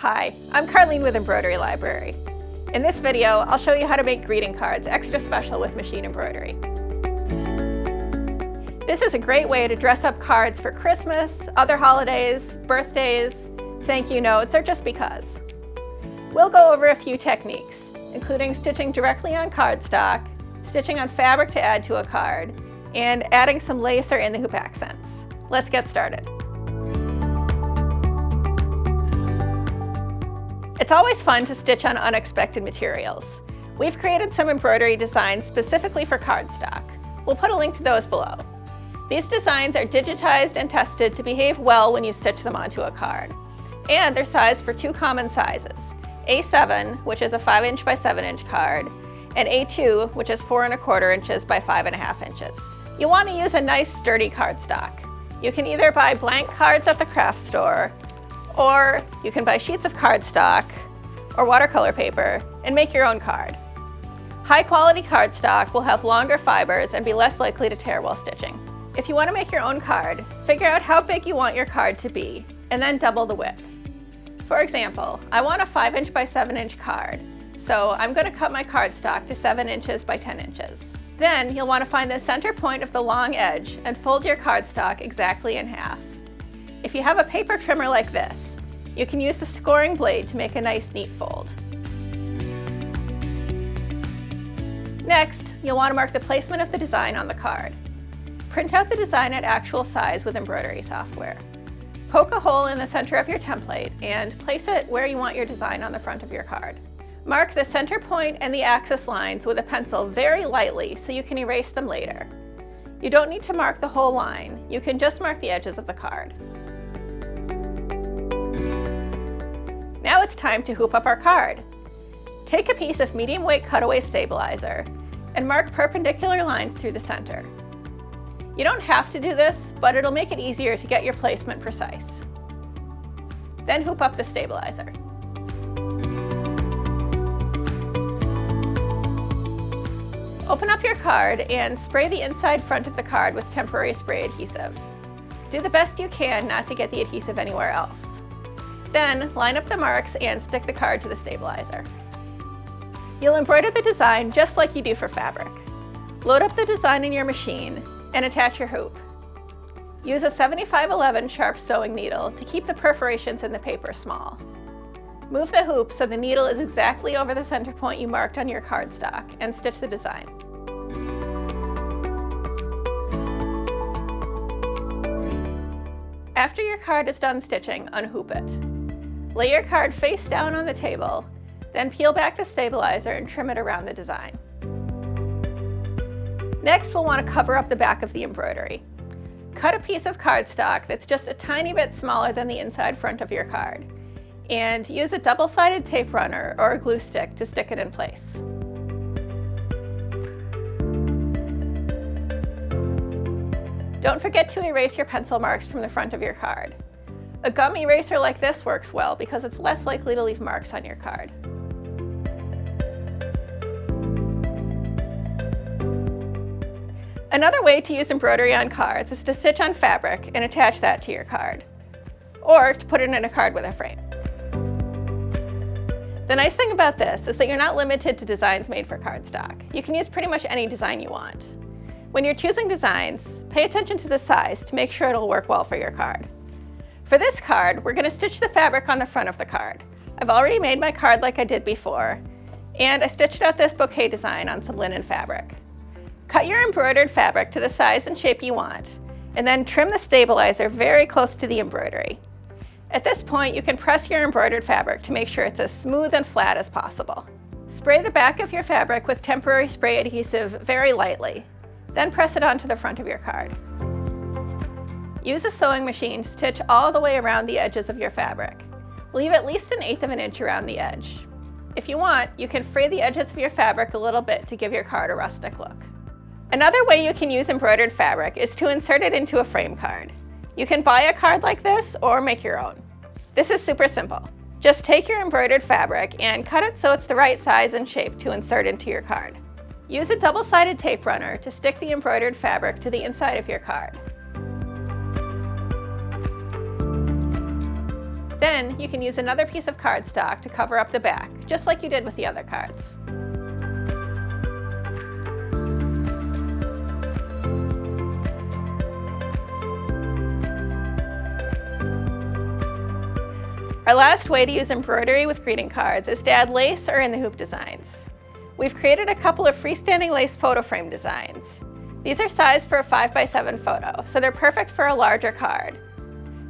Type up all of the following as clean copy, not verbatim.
Hi, I'm Carlene with Embroidery Library. In this video, I'll show you how to make greeting cards extra special with machine embroidery. This is a great way to dress up cards for Christmas, other holidays, birthdays, thank you notes, or just because. We'll go over a few techniques, including stitching directly on cardstock, stitching on fabric to add to a card, and adding some lace or in the hoop accents. Let's get started. It's always fun to stitch on unexpected materials. We've created some embroidery designs specifically for cardstock. We'll put a link to those below. These designs are digitized and tested to behave well when you stitch them onto a card. And they're sized for two common sizes, A7, which is a 5" by 7" card, and A2, which is 4 1/4 inches by 5½ inches. You'll want to use a nice sturdy cardstock. You can either buy blank cards at the craft store, or you can buy sheets of cardstock or watercolor paper and make your own card. High quality cardstock will have longer fibers and be less likely to tear while stitching. If you want to make your own card, figure out how big you want your card to be and then double the width. For example, I want a 5" by 7" card, so I'm going to cut my cardstock to 7 inches by 10 inches. Then you'll want to find the center point of the long edge and fold your cardstock exactly in half. If you have a paper trimmer like this, you can use the scoring blade to make a nice neat fold. Next, you'll want to mark the placement of the design on the card. Print out the design at actual size with embroidery software. Poke a hole in the center of your template and place it where you want your design on the front of your card. Mark the center point and the axis lines with a pencil very lightly so you can erase them later. You don't need to mark the whole line, you can just mark the edges of the card. Now it's time to hoop up our card. Take a piece of medium weight cutaway stabilizer and mark perpendicular lines through the center. You don't have to do this, but it'll make it easier to get your placement precise. Then hoop up the stabilizer. Open up your card and spray the inside front of the card with temporary spray adhesive. Do the best you can not to get the adhesive anywhere else. Then line up the marks and stick the card to the stabilizer. You'll embroider the design just like you do for fabric. Load up the design in your machine and attach your hoop. Use a 7511 sharp sewing needle to keep the perforations in the paper small. Move the hoop so the needle is exactly over the center point you marked on your cardstock and stitch the design. After your card is done stitching, unhoop it. Lay your card face down on the table, then peel back the stabilizer and trim it around the design. Next, we'll want to cover up the back of the embroidery. Cut a piece of cardstock that's just a tiny bit smaller than the inside front of your card, and use a double-sided tape runner or a glue stick to stick it in place. Don't forget to erase your pencil marks from the front of your card. A gum eraser like this works well because it's less likely to leave marks on your card. Another way to use embroidery on cards is to stitch on fabric and attach that to your card, or to put it in a card with a frame. The nice thing about this is that you're not limited to designs made for cardstock. You can use pretty much any design you want. When you're choosing designs, pay attention to the size to make sure it'll work well for your card. For this card, we're going to stitch the fabric on the front of the card. I've already made my card like I did before, and I stitched out this bouquet design on some linen fabric. Cut your embroidered fabric to the size and shape you want, and then trim the stabilizer very close to the embroidery. At this point, you can press your embroidered fabric to make sure it's as smooth and flat as possible. Spray the back of your fabric with temporary spray adhesive very lightly, then press it onto the front of your card. Use a sewing machine to stitch all the way around the edges of your fabric. Leave at least 1/8 inch around the edge. If you want, you can fray the edges of your fabric a little bit to give your card a rustic look. Another way you can use embroidered fabric is to insert it into a frame card. You can buy a card like this or make your own. This is super simple. Just take your embroidered fabric and cut it so it's the right size and shape to insert into your card. Use a double-sided tape runner to stick the embroidered fabric to the inside of your card. Then you can use another piece of cardstock to cover up the back, just like you did with the other cards. Our last way to use embroidery with greeting cards is to add lace or in-the-hoop designs. We've created a couple of freestanding lace photo frame designs. These are sized for a 5x7 photo, so they're perfect for a larger card.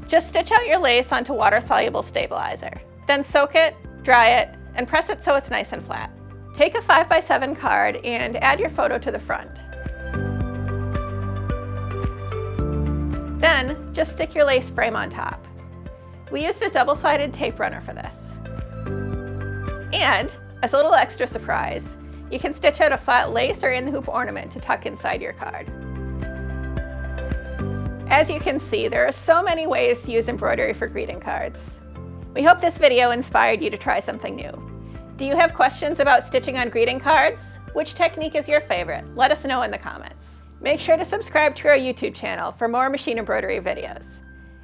Just stitch out your lace onto water-soluble stabilizer. Then soak it, dry it, and press it so it's nice and flat. Take a 5x7 card and add your photo to the front. Then, just stick your lace frame on top. We used a double-sided tape runner for this. And, as a little extra surprise, you can stitch out a flat lace or in-the-hoop ornament to tuck inside your card. As you can see, there are so many ways to use embroidery for greeting cards. We hope this video inspired you to try something new. Do you have questions about stitching on greeting cards? Which technique is your favorite? Let us know in the comments. Make sure to subscribe to our YouTube channel for more machine embroidery videos.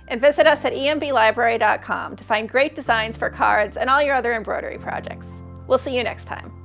And visit us at emblibrary.com to find great designs for cards and all your other embroidery projects. We'll see you next time.